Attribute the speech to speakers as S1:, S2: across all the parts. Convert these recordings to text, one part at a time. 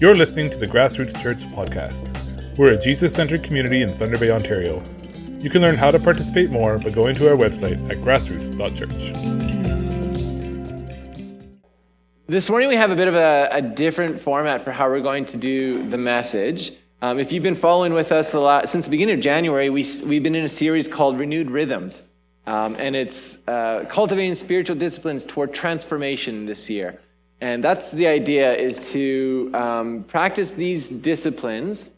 S1: You're listening to the Grassroots Church podcast. We're a Jesus-centered community in Thunder Bay, Ontario. You can learn how to participate more by going to our website at grassroots.church.
S2: This morning we have a bit of a different format for how we're going to do the message. If you've been following with us since the beginning of January, we've been in a series called Renewed Rhythms. And it's cultivating spiritual disciplines toward transformation this year. And that's the idea, is to practice these disciplines,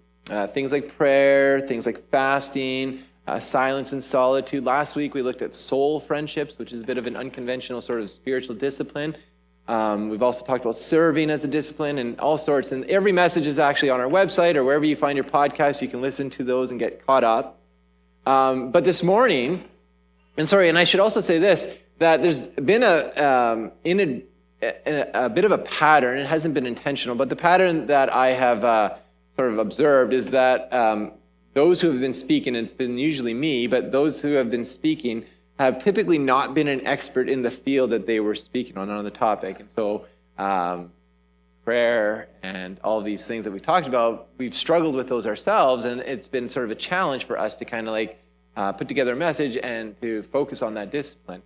S2: things like prayer, things like fasting, silence and solitude. Last week we looked at soul friendships, which is a bit of an unconventional sort of spiritual discipline. We've also talked about serving as a discipline and all sorts. And every message is actually on our website or wherever you find your podcasts. You can listen to those and get caught up. But this morning, and I should also say this, that there's been a bit of a pattern. It hasn't been intentional, but the pattern that I have sort of observed is that those who have been speaking, and it's been usually me, but those who have been speaking have typically not been an expert in the field that they were speaking on the topic. And so prayer and all of these things that we've talked about, we've struggled with those ourselves, and it's been sort of a challenge for us to kind of put together a message and to focus on that discipline.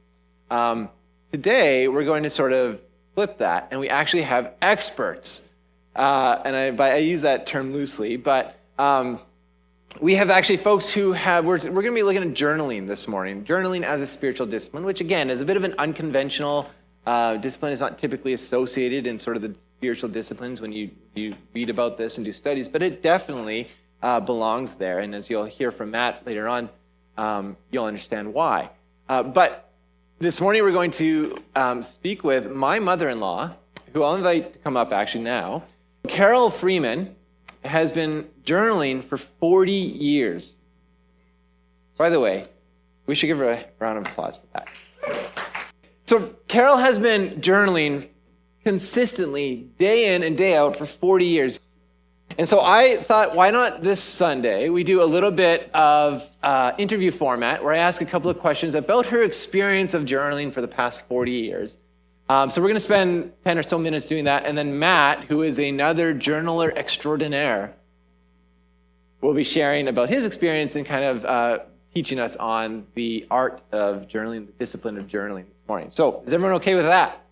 S2: Today, we're going to sort of flip that, and we actually have experts. And I use that term loosely, but we have actually folks who have, we're going to be looking at journaling this morning. Journaling as a spiritual discipline, which again is a bit of an unconventional discipline. Is not typically associated in sort of the spiritual disciplines when you read about this and do studies, but it definitely belongs there. And as you'll hear from Matt later on, you'll understand why. But this morning we're going to speak with my mother-in-law, who I'll invite to come up actually now. Carol Freeman has been journaling for 40 years. By the way, we should give her a round of applause for that. So Carol has been journaling consistently, day in and day out, for 40 years. And so I thought, why not this Sunday, we do a little bit of interview format where I ask a couple of questions about her experience of journaling for the past 40 years. So we're going to spend 10 or so minutes doing that. And then Matt, who is another journaler extraordinaire, will be sharing about his experience and kind of teaching us on the art of journaling, the discipline of journaling this morning. So is everyone okay with that?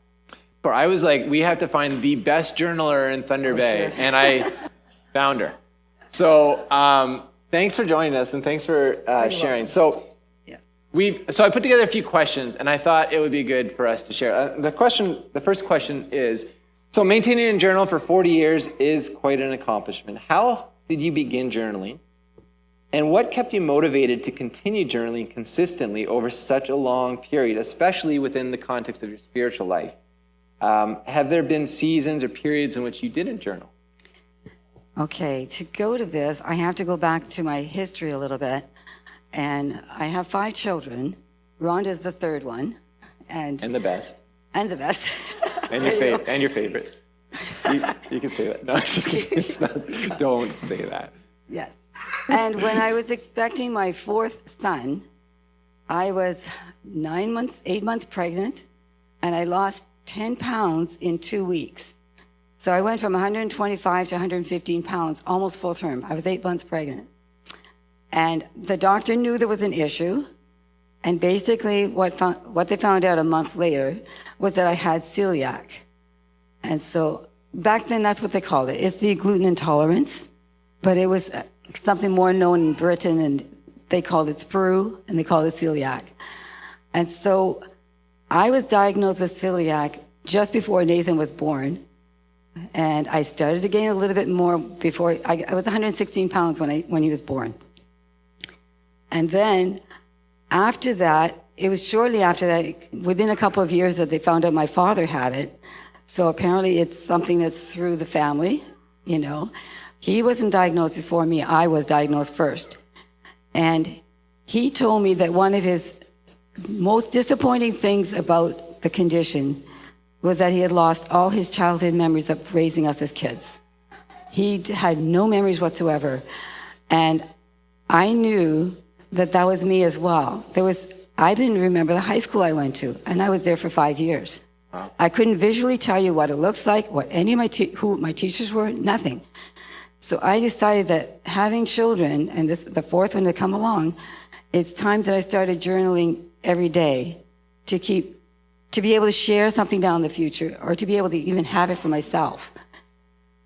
S2: For I was like, we have to find the best journaler in Thunder Bay. Sure. And I found her. So thanks for joining us and thanks for sharing. So I put together a few questions, and I thought it would be good for us to share. The first question is, so maintaining a journal for 40 years is quite an accomplishment. How did you begin journaling? And what kept you motivated to continue journaling consistently over such a long period, especially within the context of your spiritual life? Have there been seasons or periods in which you didn't journal?
S3: Okay, to go to this, I have to go back to my history a little bit. And I have 5 children. Rhonda's the third one. And the best. And the best.
S2: And your favorite. You can say that. No, just kidding. It's not, don't say that.
S3: Yes. And when I was expecting my 4th son, I was 8 months pregnant, and I lost 10 pounds in 2 weeks. So I went from 125 to 115 pounds, almost full term. I was 8 months pregnant. And the doctor knew there was an issue. And basically what they found out a month later was that I had celiac. And so back then, that's what they called it. It's the gluten intolerance. But it was something more known in Britain, and they called it sprue, and they called it celiac. And so I was diagnosed with celiac just before Nathan was born. And I started to gain a little bit more before. I was 116 pounds when he was born. And then after that, it was shortly after that, within a couple of years, that they found out my father had it. So apparently it's something that's through the family, you know. He wasn't diagnosed before me. I was diagnosed first. And he told me that one of his most disappointing things about the condition was that he had lost all his childhood memories of raising us as kids. He had no memories whatsoever. And I knew that was me as well. I didn't remember the high school I went to, and I was there for 5 years. I couldn't visually tell you what it looks like, what any of who my teachers were, nothing. So I decided that having children, and this is the fourth one to come along, it's time that I started journaling every day to be able to share something down in the future, or to be able to even have it for myself.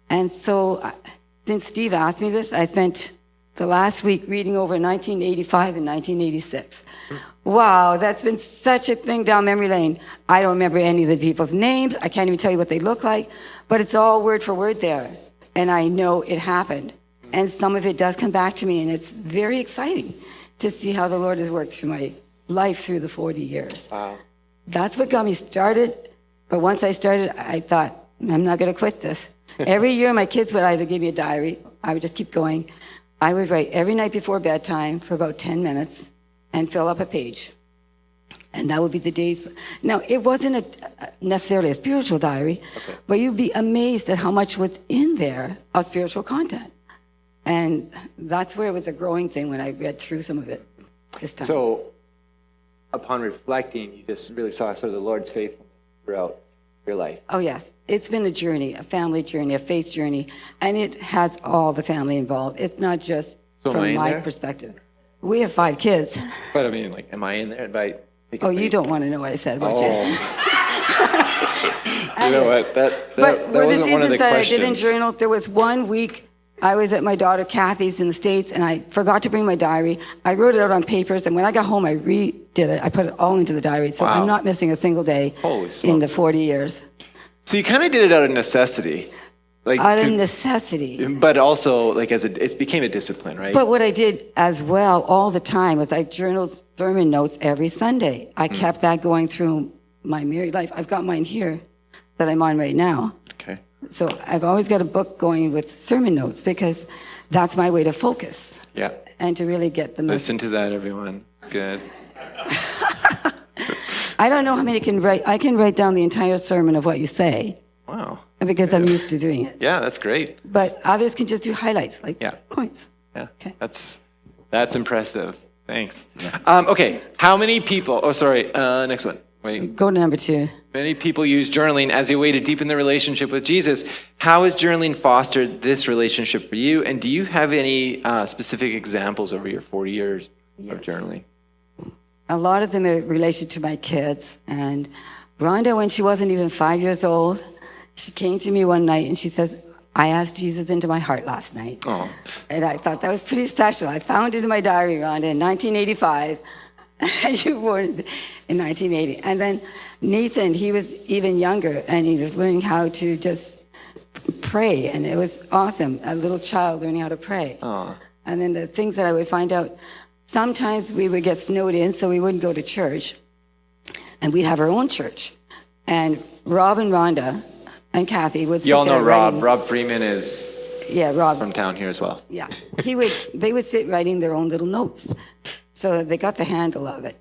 S3: And so since Steve asked me this, I spent the last week reading over 1985 and 1986. Wow, that's been such a thing down memory lane. I don't remember any of the people's names. I can't even tell you what they look like, but it's all word for word there. And I know it happened. And some of it does come back to me, and it's very exciting to see how the Lord has worked through my life through the 40 years.
S2: Wow.
S3: That's what got me started. But once I started, I thought, I'm not going to quit this. Every year, my kids would either give me a diary. I would just keep going. I would write every night before bedtime for about 10 minutes and fill up a page. And that would be the days. Now, it wasn't necessarily a spiritual diary, but you'd be amazed at how much was in there of spiritual content. And that's where it was a growing thing when I read through some of it this time.
S2: So, upon reflecting, you just really saw sort of the Lord's faithfulness throughout your life.
S3: Oh, yes. It's been a journey, a family journey, a faith journey, and it has all the family involved. It's not just from my perspective. We have 5 kids.
S2: But I mean, like, am I in there?
S3: Oh, you don't want to know what I said about you.
S2: You know what? That wasn't one of the questions.
S3: I didn't journal. There was one week I was at my daughter Kathy's in the States, and I forgot to bring my diary. I wrote it out on papers, and when I got home, I redid it. I put it all into the diary, so I'm not missing a single day in the 40 years.
S2: So you kind of did it out of necessity.
S3: Out of necessity.
S2: But also, like, it became a discipline, right?
S3: But what I did as well all the time was I journaled sermon notes every Sunday. I kept that going through my married life. I've got mine here that I'm on right now.
S2: Okay.
S3: So I've always got a book going with sermon notes because that's my way to focus.
S2: Yeah.
S3: And to really get the message.
S2: Listen to that, everyone. Good.
S3: I don't know how many can write. I can write down the entire sermon of what you say.
S2: Wow.
S3: Because I'm used to doing it.
S2: Yeah, that's great.
S3: But others can just do highlights, like points.
S2: Yeah.
S3: Okay.
S2: That's impressive. Thanks. Okay. How many people? Oh, sorry. Next one. Wait.
S3: Go to number 2.
S2: Many people use journaling as a way to deepen their relationship with Jesus. How has journaling fostered this relationship for you? And do you have any specific examples over your 40 years of journaling?
S3: A lot of them are related to my kids. And Rhonda, when she wasn't even 5 years old, she came to me one night and she says, I asked Jesus into my heart last night. Oh. And I thought that was pretty special. I found it in my diary, Rhonda, in 1985. You were born in 1980. And then Nathan, he was even younger, and he was learning how to just pray. And it was awesome, a little child learning how to pray. Oh. And then the things that I would find out, sometimes we would get snowed in, so we wouldn't go to church. And we'd have our own church. And Rob and Rhonda and Kathy would sit there.
S2: You all know
S3: writing.
S2: Rob Freeman is
S3: Rob
S2: from town here as well.
S3: Yeah. They would sit writing their own little notes. So they got the handle of it.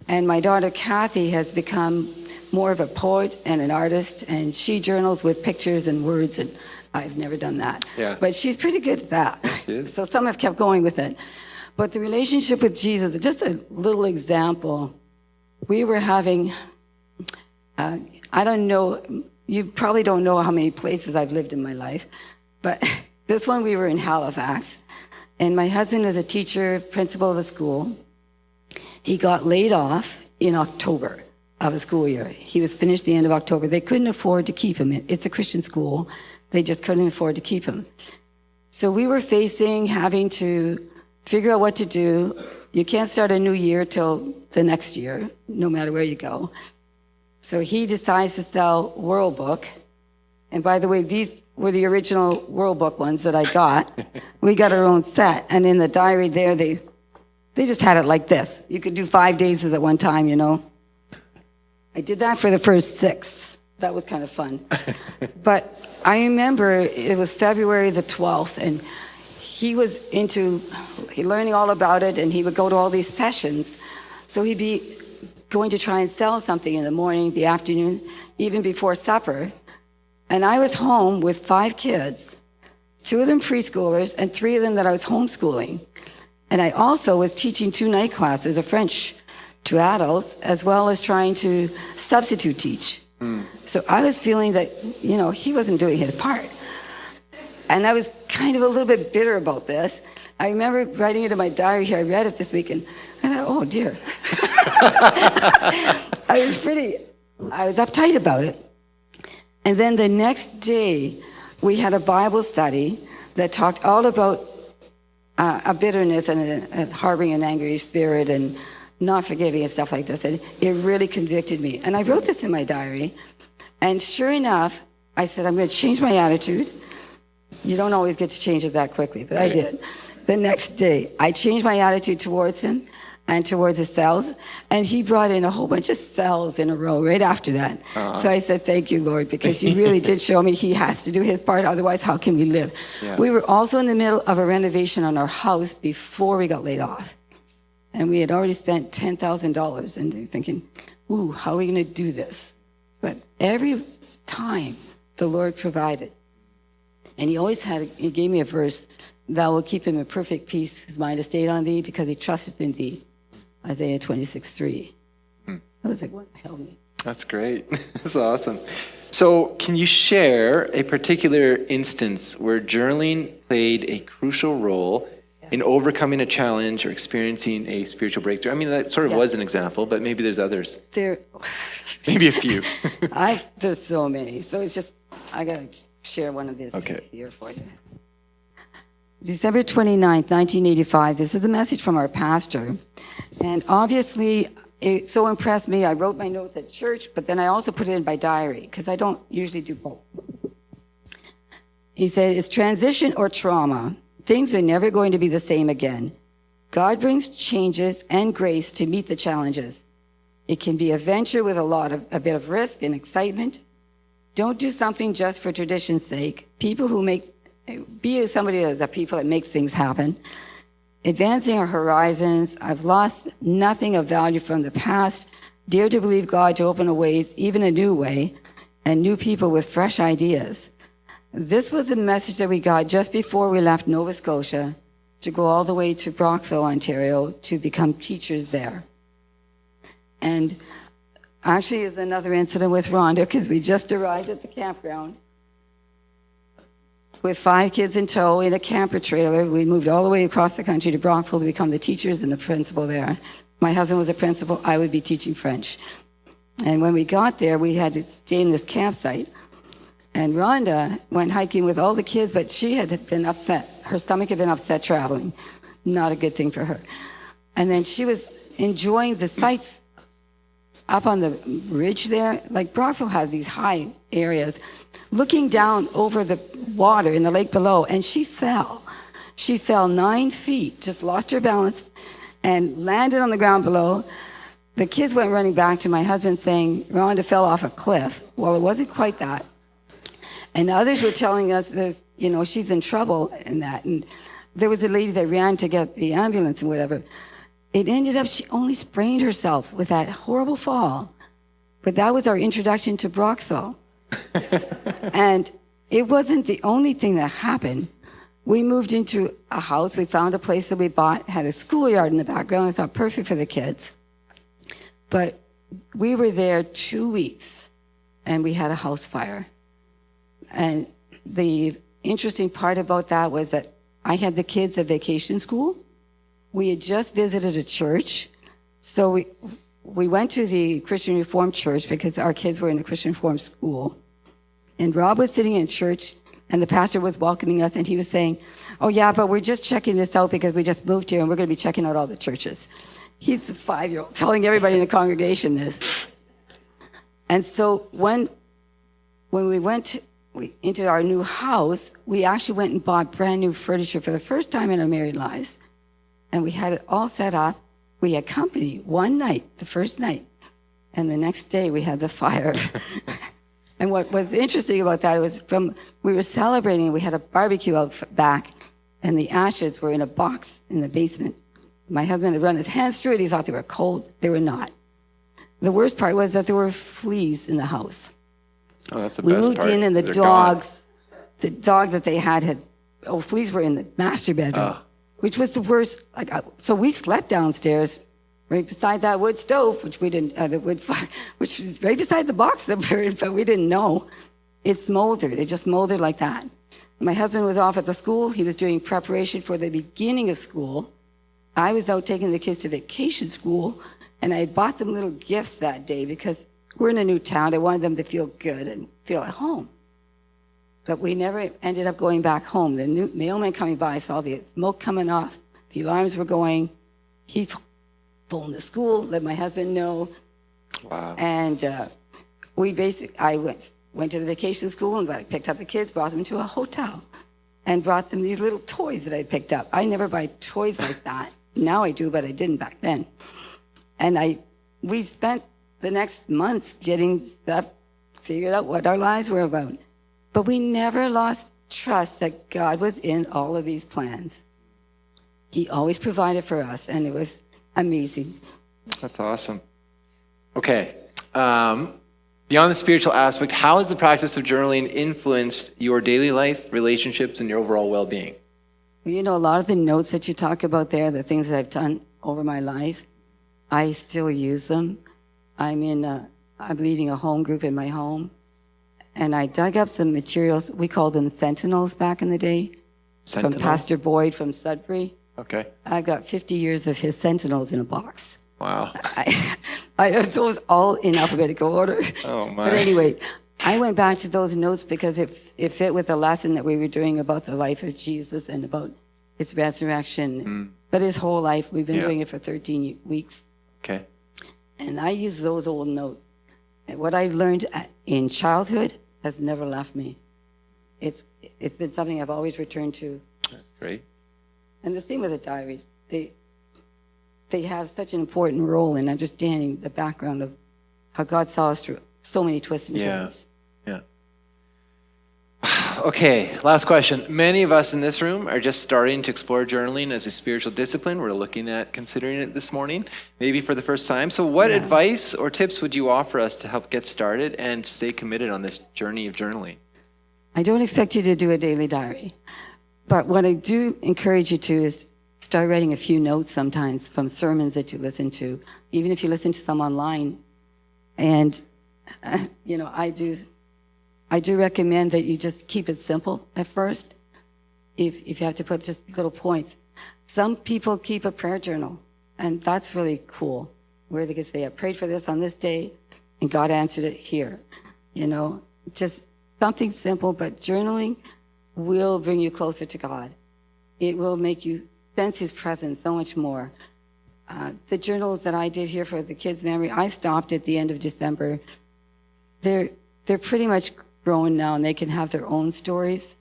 S3: And my daughter Kathy has become more of a poet and an artist, and she journals with pictures and words, and I've never done that. Yeah. But she's pretty good at that. So some have kept going with it. But the relationship with Jesus, just a little example. We were having, I don't know, you probably don't know how many places I've lived in my life, but this one we were in Halifax, and my husband was a teacher, principal of a school. He got laid off in October of the school year. He was finished the end of October. They couldn't afford to keep him. It's a Christian school. They just couldn't afford to keep him. So we were having to figure out what to do. You can't start a new year till the next year, no matter where you go. So he decides to sell World Book. And by the way, these were the original World Book ones that I got. We got our own set. And in the diary there, they just had it like this. You could do 5 days at one time, you know. I did that for the first 6. That was kind of fun. But I remember it was February the 12th, and he was into learning all about it, and he would go to all these sessions. So he'd be going to try and sell something in the morning, the afternoon, even before supper. And I was home with 5 kids, 2 of them preschoolers, and 3 of them that I was homeschooling. And I also was teaching 2 night classes of French to adults, as well as trying to substitute teach So I was feeling that, he wasn't doing his part. And I was kind of a little bit bitter about this. I remember writing it in my diary here. I read it this week, and I thought, oh, dear. I was uptight about it. And then the next day, we had a Bible study that talked all about a bitterness and a harboring an angry spirit and not forgiving and stuff like this. And it really convicted me. And I wrote this in my diary. And sure enough, I said, I'm going to change my attitude. You don't always get to change it that quickly, but right. I did. The next day, I changed my attitude towards him and towards the cells, and he brought in a whole bunch of cells in a row right after that. So I said, thank you, Lord, because you really did show me he has to do his part, otherwise how can we live? Yeah. We were also in the middle of a renovation on our house before we got laid off, and we had already spent $10,000, and thinking, ooh, how are we going to do this? But every time the Lord provided, and he gave me a verse, thou will keep him in perfect peace whose mind is stayed on thee because he trusted in thee. Isaiah 26:3. I was like, what help me?
S2: That's great. That's awesome. So can you share a particular instance where journaling played a crucial role in overcoming a challenge or experiencing a spiritual breakthrough? I mean, that sort of was an example, but maybe there's others. Maybe a few.
S3: There's so many. So it's just, I got to share one of these here for you. December 29th, 1985. This is a message from our pastor. And obviously, it so impressed me. I wrote my notes at church, but then I also put it in my diary because I don't usually do both. He said, it's transition or trauma. Things are never going to be the same again. God brings changes and grace to meet the challenges. It can be a venture with a bit of risk and excitement. Don't do something just for tradition's sake. Be somebody of the people that make things happen. Advancing our horizons. I've lost nothing of value from the past. Dare to believe God to open a way, even a new way, and new people with fresh ideas. This was the message that we got just before we left Nova Scotia to go all the way to Brockville, Ontario, to become teachers there. And actually, is another incident with Rhonda, because we just arrived at the campground with 5 kids in tow in a camper trailer. We moved all the way across the country to Brockville to become the teachers and the principal there. My husband was a principal. I would be teaching French. And when we got there, we had to stay in this campsite. And Rhonda went hiking with all the kids, but she had been upset. Her stomach had been upset traveling. Not a good thing for her. And then she was enjoying the sights up on the ridge there. Like Brockville has these high areas, looking down over the water in the lake below, and she fell. She fell 9 feet, just lost her balance, and landed on the ground below. The kids went running back to my husband saying, Rhonda fell off a cliff. Well, it wasn't quite that. And others were telling us she's in trouble in that. And there was a lady that ran to get the ambulance and whatever. It ended up, she only sprained herself with that horrible fall. But that was our introduction to Brockville. And it wasn't the only thing that happened. We moved into a house. We found a place that we bought, had a schoolyard in the background. I thought perfect for the kids. But we were there 2 weeks, and we had a house fire. And the interesting part about that was that I had the kids at vacation school. We had just visited a church. So we went to the Christian Reformed church because our kids were in the Christian Reformed school. And Rob was sitting in church, and the pastor was welcoming us, and he was saying, oh, yeah, but we're just checking this out because we just moved here, and we're going to be checking out all the churches. He's the 5-year-old telling everybody in the congregation this. And so when we went into our new house, we actually went and bought brand new furniture for the first time in our married lives. And we had it all set up. We had company one night, the first night. And the next day we had the fire. And what was interesting about that was we were celebrating, we had a barbecue out back, and the ashes were in a box in the basement. My husband had run his hands through it. He thought they were cold. They were not. The worst part was that there were fleas in the house.
S2: Oh, that's the best part.
S3: We moved in, and the dog that they had fleas were in the master bedroom, which was the worst. So we slept downstairs right beside that wood stove, which we didn't, the wood fire, which was right beside the box that we're in, but we didn't know. It smoldered. It just smoldered like that. My husband was off at the school. He was doing preparation for the beginning of school. I was out taking the kids to vacation school, and I bought them little gifts that day because we're in a new town. I wanted them to feel good and feel at home. But we never ended up going back home. The new mailman coming by saw the smoke coming off. The alarms were going. He phoned the school, let my husband know.
S2: Wow.
S3: And I went to the vacation school and I picked up the kids, brought them to a hotel, and brought them these little toys that I picked up. I never buy toys like that. Now I do, but I didn't back then. And we spent the next months getting stuff, figured out what our lives were about. But we never lost trust that God was in all of these plans. He always provided for us, and it was amazing.
S2: That's awesome. Okay. Beyond the spiritual aspect, how has the practice of journaling influenced your daily life, relationships, and your overall well-being?
S3: Well, you know, a lot of the notes that you talk about there, the things that I've done over my life, I still use them. I'm leading a home group in my home, and I dug up some materials. We called them Sentinels back in the day, from Pastor Boyd from Sudbury.
S2: Okay.
S3: I've got 50 years of his Sentinels in a box.
S2: Wow.
S3: I have those all in alphabetical order.
S2: Oh, my.
S3: But anyway, I went back to those notes because it fit with the lesson that we were doing about the life of Jesus and about his resurrection. But his whole life, we've been doing it for 13 weeks.
S2: Okay.
S3: And I use those old notes. And what I learned in childhood has never left me. It's been something I've always returned to.
S2: That's great.
S3: And the same with the diaries. They have such an important role in understanding the background of how God saw us through so many twists and turns.
S2: Yeah. Okay, last question. Many of us in this room are just starting to explore journaling as a spiritual discipline. We're looking at considering it this morning, maybe for the first time. So what advice or tips would you offer us to help get started and stay committed on this journey of journaling?
S3: I don't expect you to do a daily diary. But what I do encourage you to is start writing a few notes sometimes from sermons that you listen to, even if you listen to some online. And, I do recommend that you just keep it simple at first, if you have to put just little points. Some people keep a prayer journal, and that's really cool, where they can say, I prayed for this on this day, and God answered it here. Just something simple, but journaling will bring you closer to God. It will make you sense his presence so much more. The journals that I did here for the kids' memory, I stopped at the end of December. They're pretty much grown now, and they can have their own stories.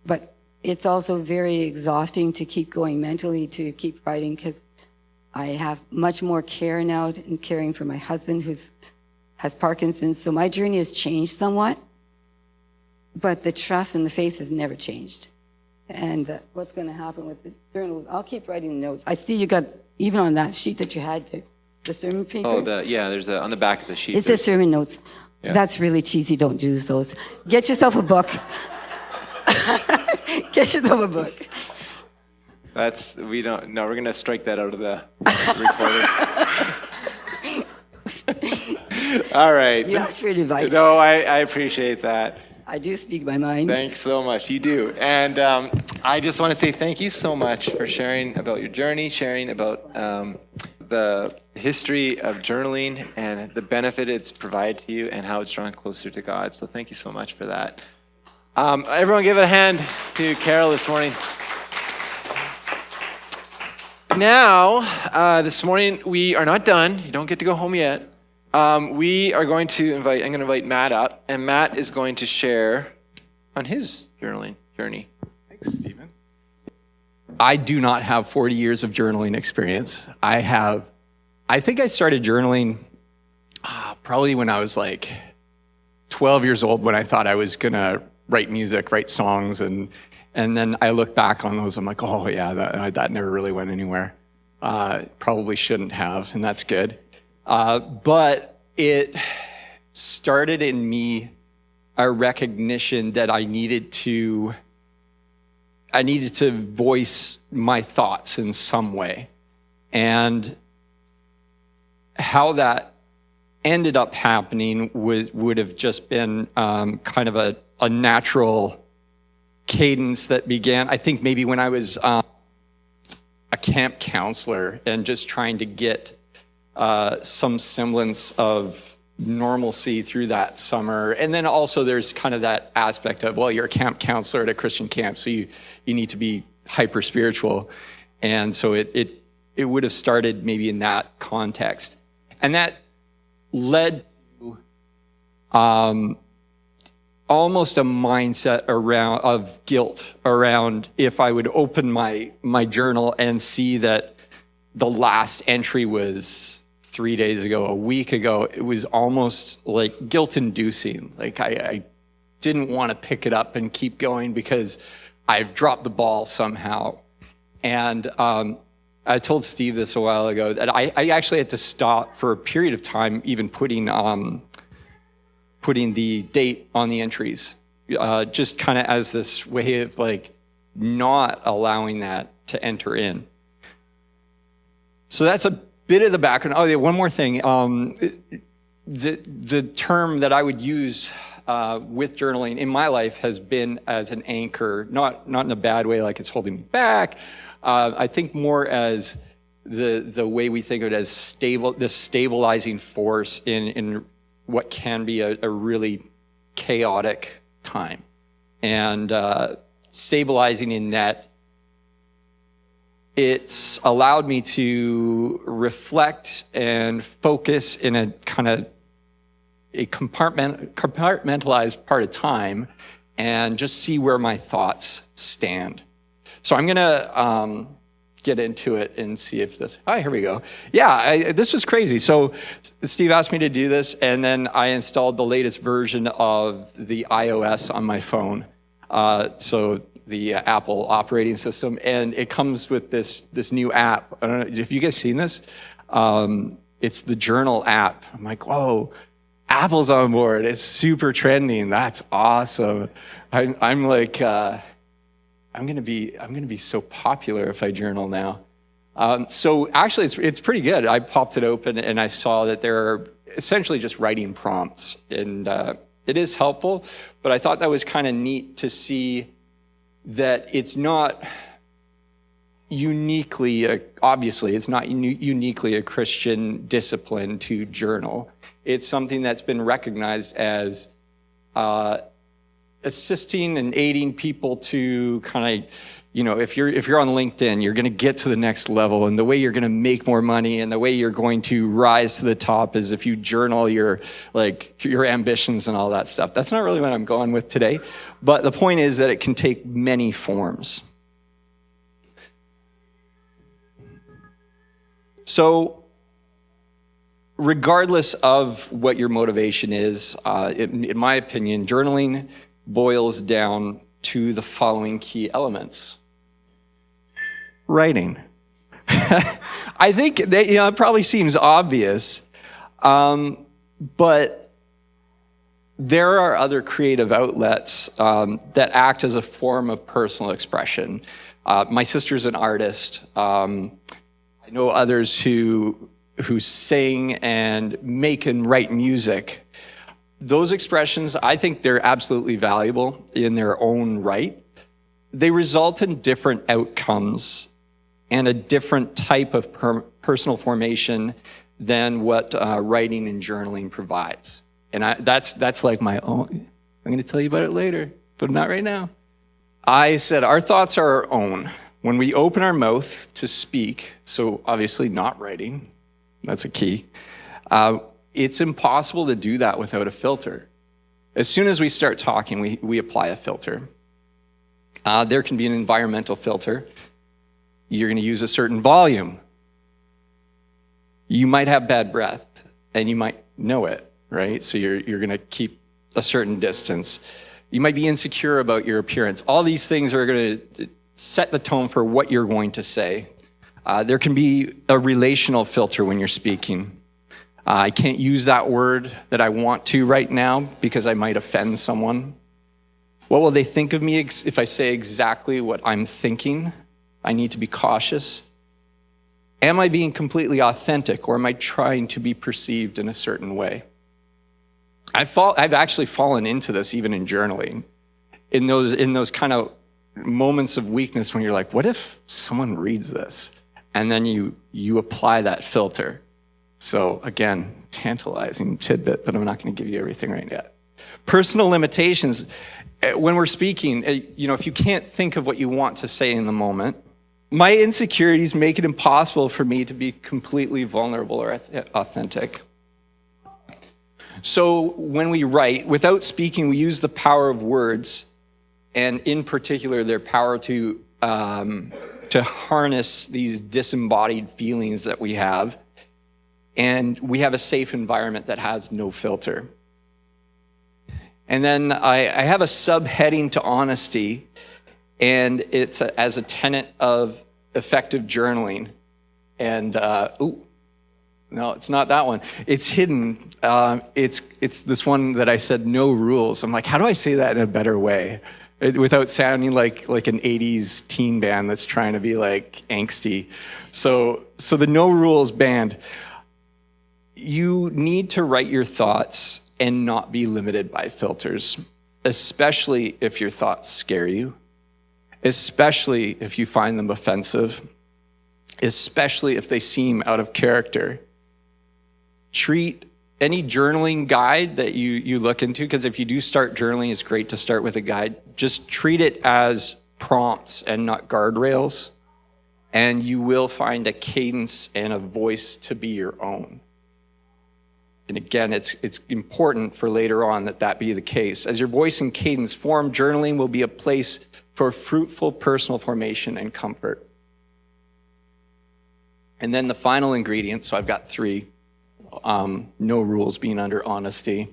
S3: But it's also very exhausting to keep going mentally, to keep writing, because I have much more care now in caring for my husband who has Parkinson's. So my journey has changed somewhat. But the trust and the faith has never changed. And what's going to happen with the journals, I'll keep writing notes. I see you got, even on that sheet that you had, the sermon paper.
S2: Oh, there's on the back of the sheet.
S3: It says sermon notes. Yeah. That's really cheesy. Don't use those. Get yourself a book. Get yourself a book.
S2: We're going to strike that out of the recording. All right.
S3: You asked for advice.
S2: No, I appreciate that.
S3: I do speak my mind.
S2: Thanks so much. You do. And I just want to say thank you so much for sharing about your journey, sharing about the history of journaling and the benefit it's provided to you and how it's drawn closer to God. So thank you so much for that. Everyone give a hand to Carol this morning. Now, this morning, we are not done. You don't get to go home yet. I'm going to invite Matt up, and Matt is going to share on his journaling journey.
S4: Thanks, Stephen. I do not have 40 years of journaling experience. I think I started journaling probably when I was like 12 years old, when I thought I was going to write music, write songs, and then I look back on those, I'm like, oh yeah, that never really went anywhere. Probably shouldn't have, and that's good. But it started in me a recognition that I needed to voice my thoughts in some way. And how that ended up happening would have just been kind of a natural cadence that began, I think, maybe when I was a camp counselor and just trying to get some semblance of normalcy through that summer. And then also there's kind of that aspect of, well, you're a camp counselor at a Christian camp, so you need to be hyper spiritual. And so it would have started maybe in that context. And that led to almost a mindset of guilt around if I would open my journal and see that the last entry was 3 days ago, a week ago. It was almost like guilt-inducing. Like I didn't want to pick it up and keep going because I've dropped the ball somehow. And I told Steve this a while ago that I actually had to stop for a period of time, even putting the date on the entries, just kind of as this way of like not allowing that to enter in. So that's a bit of the background. Oh, yeah, one more thing. The term that I would use with journaling in my life has been as an anchor, not in a bad way, like it's holding me back. I think more as the way we think of it as this stabilizing force in what can be a really chaotic time, and stabilizing in that it's allowed me to reflect and focus in a kind of a compartmentalized part of time and just see where my thoughts stand. So I'm going to get into it and see if this... Oh, here we go. Yeah, this was crazy. So Steve asked me to do this, and then I installed the latest version of the iOS on my phone. So the Apple operating system, and it comes with this new app. I don't know if you guys seen this. It's the Journal app. I'm like, whoa, Apple's on board. It's super trending. That's awesome. I'm like, I'm gonna be so popular if I journal now. So actually, it's pretty good. I popped it open and I saw that there are essentially just writing prompts, and it is helpful. But I thought that was kind of neat to see that it's not uniquely, obviously, it's not uniquely a Christian discipline to journal. It's something that's been recognized as assisting and aiding people to kind of, if you're on LinkedIn, you're going to get to the next level, and the way you're going to make more money and the way you're going to rise to the top is if you journal your ambitions and all that stuff. That's not really what I'm going with today, but the point is that it can take many forms. So regardless of what your motivation is, in my opinion, journaling boils down to the following key elements. Writing. I think that it probably seems obvious, but there are other creative outlets that act as a form of personal expression. My sister's an artist. I know others who sing and make and write music. Those expressions, I think they're absolutely valuable in their own right. They result in different outcomes and a different type of personal formation than what writing and journaling provides. And that's like my own. I'm going to tell you about it later, but not right now. I said our thoughts are our own. When we open our mouth to speak, so obviously not writing, that's a key, it's impossible to do that without a filter. As soon as we start talking, we apply a filter. There can be an environmental filter. You're going to use a certain volume. You might have bad breath, and you might know it, right? So you're going to keep a certain distance. You might be insecure about your appearance. All these things are going to set the tone for what you're going to say. There can be a relational filter when you're speaking. I can't use that word that I want to right now because I might offend someone. What will they think of me if I say exactly what I'm thinking? I need to be cautious. Am I being completely authentic, or am I trying to be perceived in a certain way? I've actually fallen into this even in journaling, in those kind of moments of weakness when you're like, what if someone reads this? And then you apply that filter. So again, tantalizing tidbit, but I'm not going to give you everything right yet. Personal limitations. When we're speaking, if you can't think of what you want to say in the moment, my insecurities make it impossible for me to be completely vulnerable or authentic. So when we write, without speaking, we use the power of words, and in particular, their power to harness these disembodied feelings that we have. And we have a safe environment that has no filter. And then I have a subheading to honesty, and it's as a tenet of effective journaling. And, no, it's not that one. It's hidden. It's this one that I said, no rules. I'm like, how do I say that in a better way? Without sounding like an 80s teen band that's trying to be like angsty. So the no rules band, you need to write your thoughts and not be limited by filters, especially if your thoughts scare you, especially if you find them offensive, especially if they seem out of character. Treat any journaling guide that you look into, because if you do start journaling, it's great to start with a guide. Just treat it as prompts and not guardrails, and you will find a cadence and a voice to be your own. And again, it's important for later on that be the case. As your voice and cadence form, journaling will be a place for fruitful personal formation and comfort. And then the final ingredient, so I've got 3, no rules being under honesty.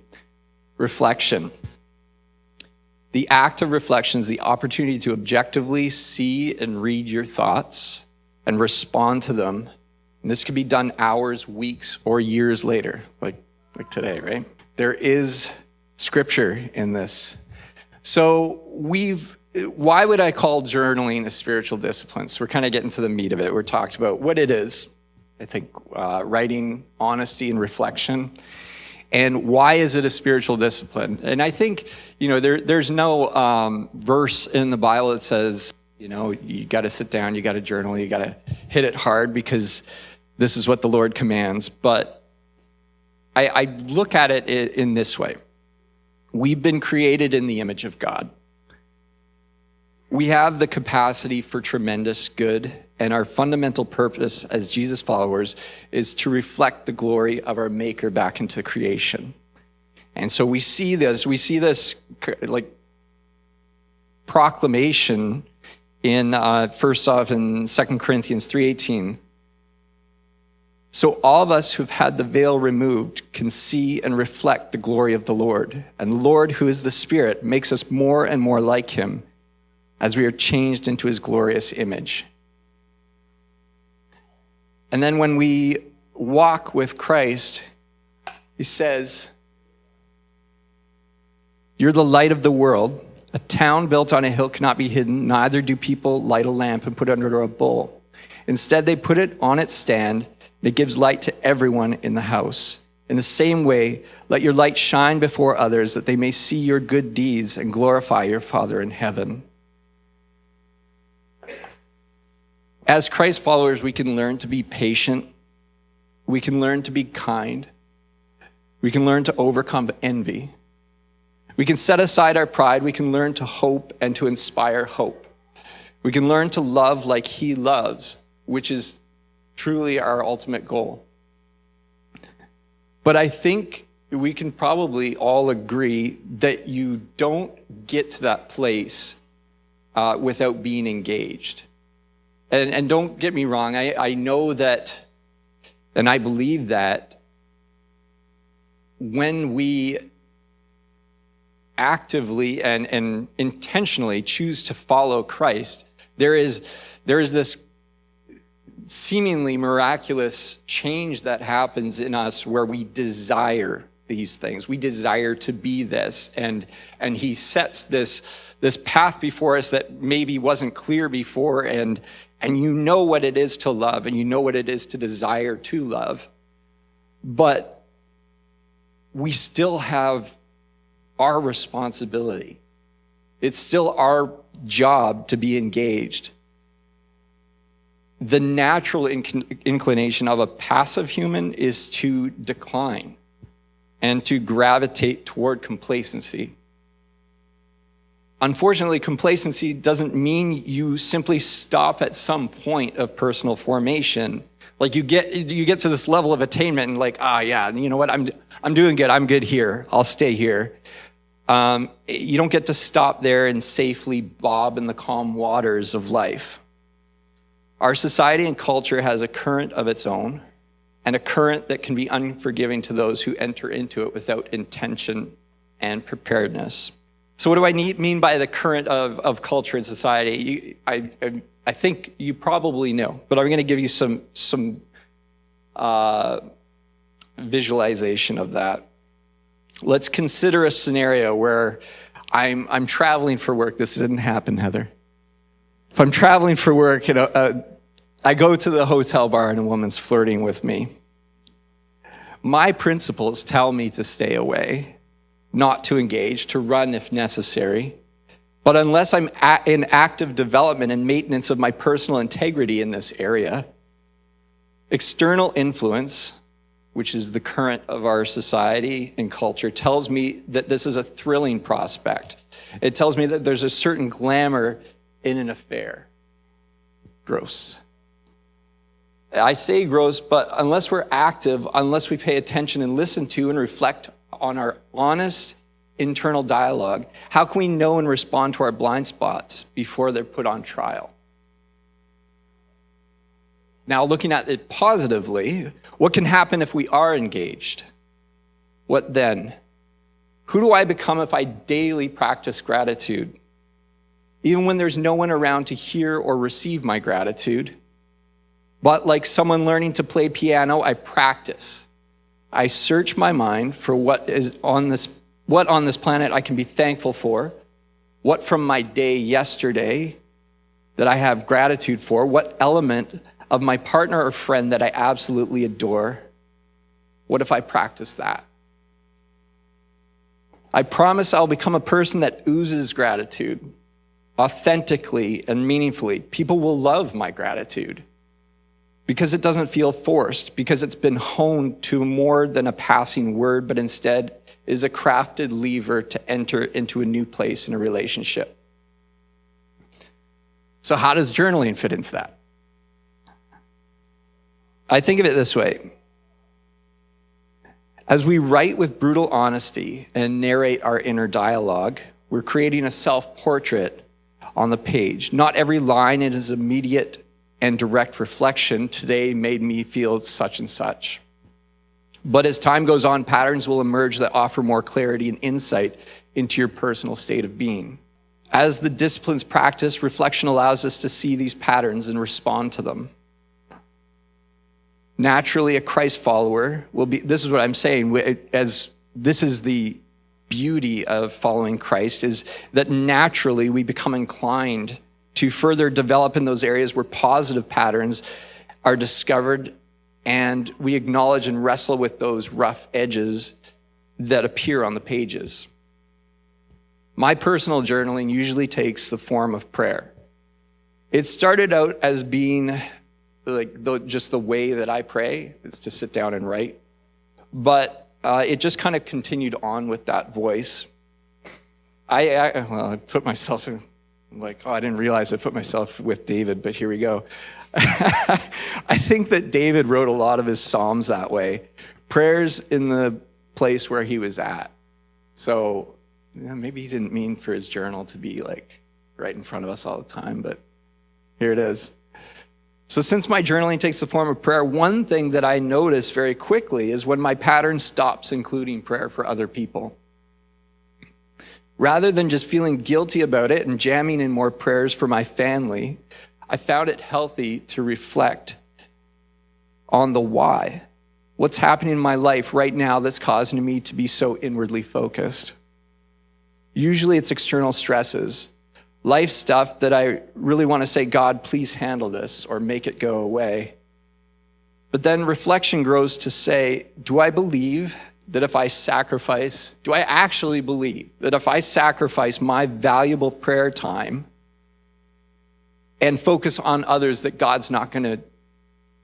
S4: Reflection. The act of reflection is the opportunity to objectively see and read your thoughts and respond to them. And this can be done hours, weeks, or years later, like today, right? There is scripture in this. So why would I call journaling a spiritual discipline? So we're kind of getting to the meat of it. We're talking about what it is. I think writing, honesty, and reflection. And why is it a spiritual discipline? And I think, there's no verse in the Bible that says, you got to sit down, you got to journal, you got to hit it hard because this is what the Lord commands. But I look at it in this way. We've been created in the image of God. We have the capacity for tremendous good, and our fundamental purpose as Jesus followers is to reflect the glory of our Maker back into creation. And so we see this like proclamation in first off in 2 Corinthians 3:18. So all of us who've had the veil removed can see and reflect the glory of the Lord. And the Lord, who is the Spirit, makes us more and more like him as we are changed into his glorious image. And then when we walk with Christ, he says, you're the light of the world. A town built on a hill cannot be hidden, neither do people light a lamp and put it under a bowl. Instead, they put it on its stand, and it gives light to everyone in the house. In the same way, let your light shine before others, that they may see your good deeds and glorify your Father in heaven. As Christ followers, we can learn to be patient. We can learn to be kind. We can learn to overcome envy. We can set aside our pride. We can learn to hope and to inspire hope. We can learn to love like he loves, which is truly our ultimate goal. But I think we can probably all agree that you don't get to that place without being engaged. And don't get me wrong, I know that, and I believe that when we actively and intentionally choose to follow Christ, there is this seemingly miraculous change that happens in us where we desire these things. We desire to be this, and he sets this path before us that maybe wasn't clear before, and you know what it is to love, and you know what it is to desire to love, but we still have our responsibility. It's still our job to be engaged. The natural inclination of a passive human is to decline and to gravitate toward complacency. Unfortunately, complacency doesn't mean you simply stop at some point of personal formation. Like you get to this level of attainment and like, yeah, you know what, I'm doing good, I'm good here, I'll stay here. You don't get to stop there and safely bob in the calm waters of life. Our society and culture has a current of its own, and a current that can be unforgiving to those who enter into it without intention and preparedness. So what do I mean by the current of culture and society? I think you probably know, but I'm going to give you some visualization of that. Let's consider a scenario where I'm traveling for work. This didn't happen, Heather. If I'm traveling for work, I go to the hotel bar and a woman's flirting with me. My principles tell me to stay away, not to engage, to run if necessary. But unless I'm in active development and maintenance of my personal integrity in this area, external influence, which is the current of our society and culture, tells me that this is a thrilling prospect. It tells me that there's a certain glamour in an affair. Gross. I say gross, but unless we're active, unless we pay attention and listen to and reflect on our honest internal dialogue, how can we know and respond to our blind spots before they're put on trial? Now, looking at it positively, what can happen if we are engaged? What then? Who do I become if I daily practice gratitude? Even when there's no one around to hear or receive my gratitude. But like someone learning to play piano, I practice. I search my mind for what on this planet I can be thankful for, what from my day yesterday that I have gratitude for, what element of my partner or friend that I absolutely adore. What if I practice that? I promise I'll become a person that oozes gratitude, authentically and meaningfully. People will love my gratitude because it doesn't feel forced, because it's been honed to more than a passing word, but instead is a crafted lever to enter into a new place in a relationship. So how does journaling fit into that? I think of it this way. As we write with brutal honesty and narrate our inner dialogue, we're creating a self-portrait on the page. Not every line is immediate and direct reflection. Today made me feel such and such. But as time goes on, patterns will emerge that offer more clarity and insight into your personal state of being. As the disciplines practice, reflection allows us to see these patterns and respond to them. Naturally, a Christ follower will be, this is what I'm saying, as this is the beauty of following Christ, is that naturally we become inclined to further develop in those areas where positive patterns are discovered, and we acknowledge and wrestle with those rough edges that appear on the pages. My personal journaling usually takes the form of prayer. It started out as being just the way that I pray, is to sit down and write. But it just kind of continued on with that voice. I put myself in, I didn't realize I put myself with David, but here we go. I think that David wrote a lot of his Psalms that way. Prayers in the place where he was at. So maybe he didn't mean for his journal to be right in front of us all the time, but here it is. So since my journaling takes the form of prayer, one thing that I notice very quickly is when my pattern stops including prayer for other people. Rather than just feeling guilty about it and jamming in more prayers for my family, I found it healthy to reflect on the why. What's happening in my life right now that's causing me to be so inwardly focused? Usually it's external stresses, life stuff that I really want to say, God, please handle this or make it go away. But then reflection grows to say, do I believe that if I sacrifice, do I actually believe that if I sacrifice my valuable prayer time and focus on others, that God's not going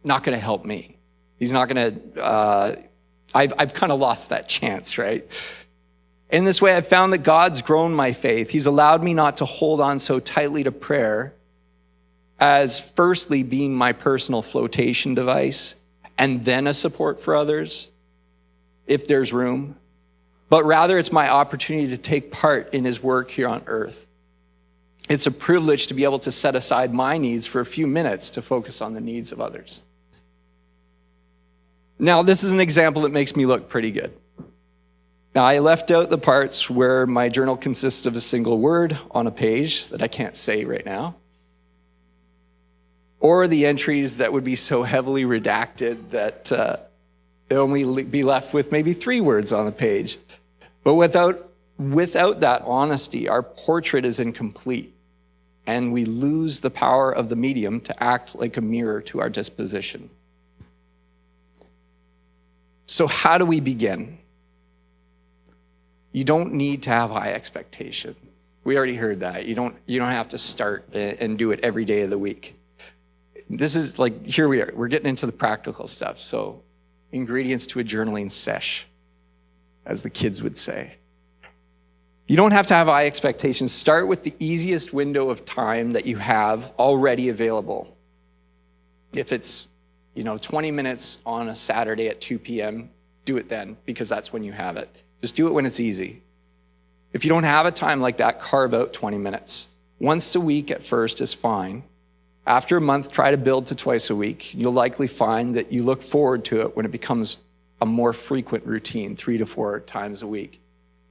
S4: to help me? He's not going to, I've kind of lost that chance, right? In this way, I've found that God's grown my faith. He's allowed me not to hold on so tightly to prayer as firstly being my personal flotation device and then a support for others, if there's room, but rather it's my opportunity to take part in his work here on earth. It's a privilege to be able to set aside my needs for a few minutes to focus on the needs of others. Now, this is an example that makes me look pretty good. Now, I left out the parts where my journal consists of a single word on a page that I can't say right now, or the entries that would be so heavily redacted that they'll only be left with maybe 3 words on the page. But without that honesty, our portrait is incomplete, and we lose the power of the medium to act like a mirror to our disposition. So how do we begin? You don't need to have high expectation. We already heard that. You don't have to start and do it every day of the week. This is like, here we are. We're getting into the practical stuff. So ingredients to a journaling sesh, as the kids would say. You don't have to have high expectations. Start with the easiest window of time that you have already available. If it's 20 minutes on a Saturday at 2 p.m., do it then, because that's when you have it. Just do it when it's easy. If you don't have a time like that, carve out 20 minutes. Once a week at first is fine. After a month, try to build to twice a week. You'll likely find that you look forward to it when it becomes a more frequent routine, 3 to 4 times a week.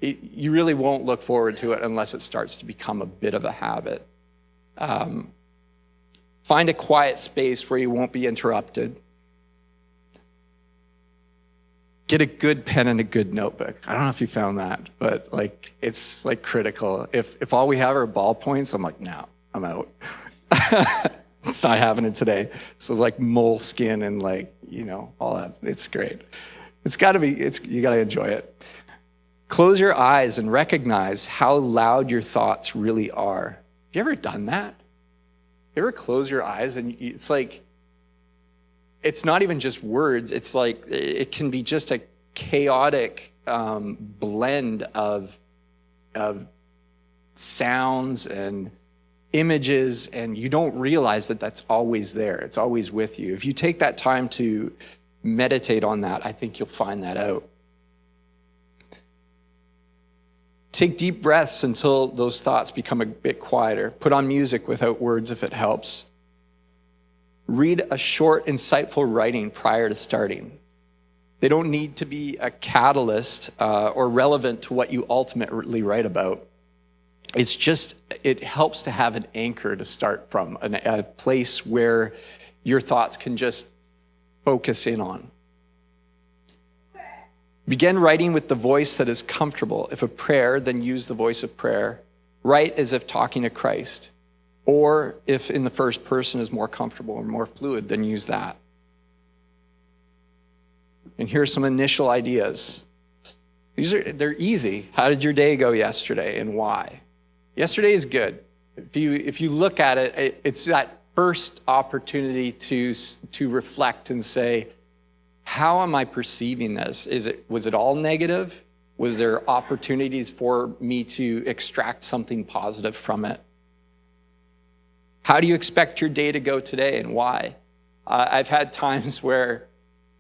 S4: You really won't look forward to it unless it starts to become a bit of a habit. Find a quiet space where you won't be interrupted. Get a good pen and a good notebook. I don't know if you found that, but it's critical. If all we have are ballpoints, I'm like, no, I'm out. It's not happening today. So it's like moleskin and all that. It's great. You got to enjoy it. Close your eyes and recognize how loud your thoughts really are. Have you ever done that? You ever close your eyes and it's like, it's not even just words. It's like, it can be just a chaotic blend of sounds and images, and you don't realize that that's always there. It's always with you. If you take that time to meditate on that, I think you'll find that out. Take deep breaths until those thoughts become a bit quieter. Put on music without words if it helps. Read a short, insightful writing prior to starting. They don't need to be a catalyst or relevant to what you ultimately write about. It helps to have an anchor to start from, a place where your thoughts can just focus in on. Begin writing with the voice that is comfortable. If a prayer, then use the voice of prayer. Write as if talking to Christ. Or if in the first person is more comfortable or more fluid, then use that. And here's some initial ideas. They're easy. How did your day go yesterday and why? Yesterday is good. If you look at it, it's that first opportunity to reflect and say, how am I perceiving this? Was it all negative? Was there opportunities for me to extract something positive from it? How do you expect your day to go today and why? I've had times where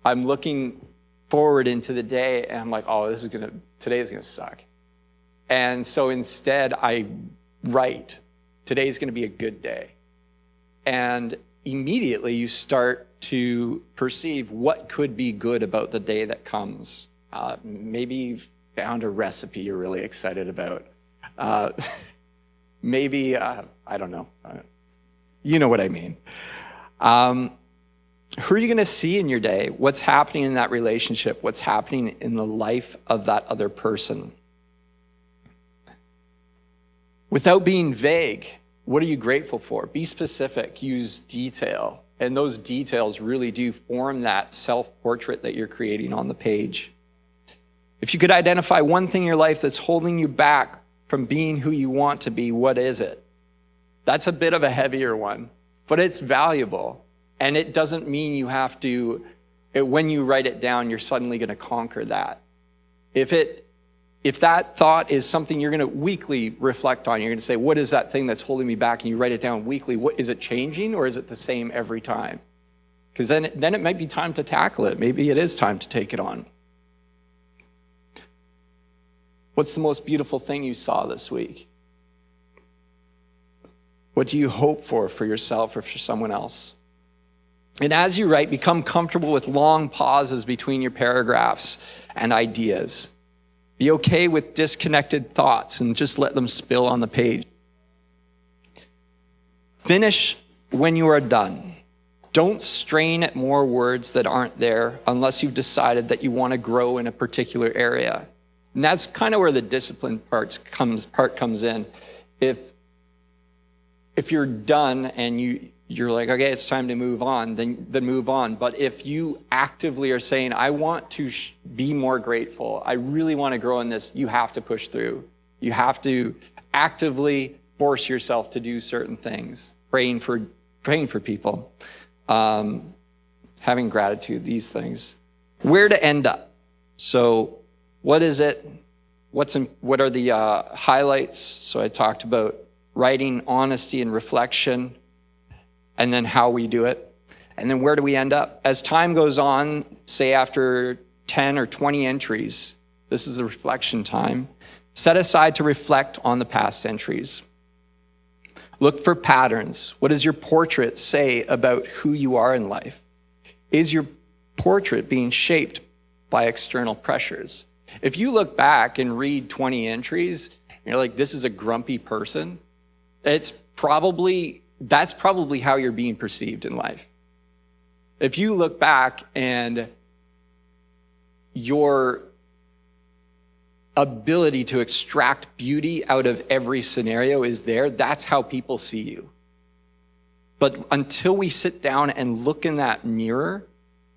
S4: I'm looking forward into the day and I'm like, oh, today is gonna suck. And so instead I write, today's gonna be a good day. And immediately you start to perceive what could be good about the day that comes. Maybe you've found a recipe you're really excited about. Maybe, I don't know. You know what I mean. Who are you going to see in your day? What's happening in that relationship? What's happening in the life of that other person? Without being vague, what are you grateful for? Be specific, use detail. And those details really do form that self-portrait that you're creating on the page. If you could identify one thing in your life that's holding you back from being who you want to be, what is it? That's a bit of a heavier one, but it's valuable. And it doesn't mean you have to, when you write it down, you're suddenly going to conquer that. If that thought is something you're going to weekly reflect on, you're going to say, what is that thing that's holding me back? And you write it down weekly. What is it changing, or is it the same every time? Because then it might be time to tackle it. Maybe it is time to take it on. What's the most beautiful thing you saw this week? What do you hope for yourself or for someone else? And as you write, become comfortable with long pauses between your paragraphs and ideas. Be okay with disconnected thoughts and just let them spill on the page. Finish when you are done. Don't strain at more words that aren't there unless you've decided that you want to grow in a particular area. And that's kind of where the discipline part comes in. If you're done and you're like, okay, it's time to move on, then move on. But if you actively are saying, I want to be more grateful, I really want to grow in this, you have to push through. You have to actively force yourself to do certain things. Praying for people, having gratitude, these things. Where to end up? So what is it? What are the highlights? So I talked about writing, honesty, and reflection, and then how we do it. And then where do we end up? As time goes on, say after 10 or 20 entries, this is the reflection time. Set aside to reflect on the past entries. Look for patterns. What does your portrait say about who you are in life? Is your portrait being shaped by external pressures? If you look back and read 20 entries, and you're like, this is a grumpy person, that's probably how you're being perceived in life. If you look back and your ability to extract beauty out of every scenario is there, that's how people see you. But until we sit down and look in that mirror,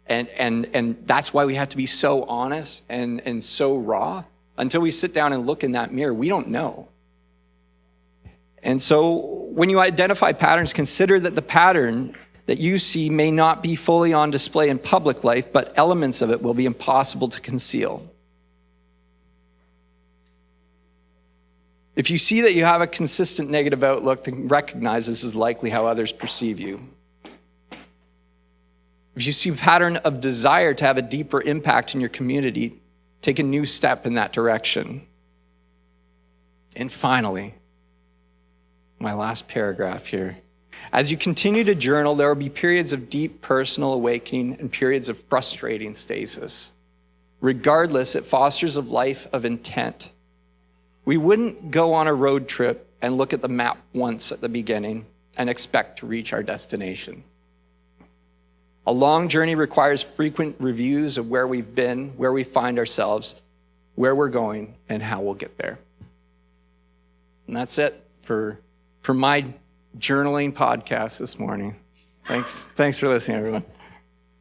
S4: and that's why we have to be so honest and so raw, until we sit down and look in that mirror, we don't know. And so when you identify patterns, consider that the pattern that you see may not be fully on display in public life, but elements of it will be impossible to conceal. If you see that you have a consistent negative outlook, then recognize this is likely how others perceive you. If you see a pattern of desire to have a deeper impact in your community, take a new step in that direction. And finally, my last paragraph here. As you continue to journal, there will be periods of deep personal awakening and periods of frustrating stasis. Regardless, it fosters a life of intent. We wouldn't go on a road trip and look at the map once at the beginning and expect to reach our destination. A long journey requires frequent reviews of where we've been, where we find ourselves, where we're going, and how we'll get there. And that's it for my journaling podcast this morning. Thanks for listening, everyone.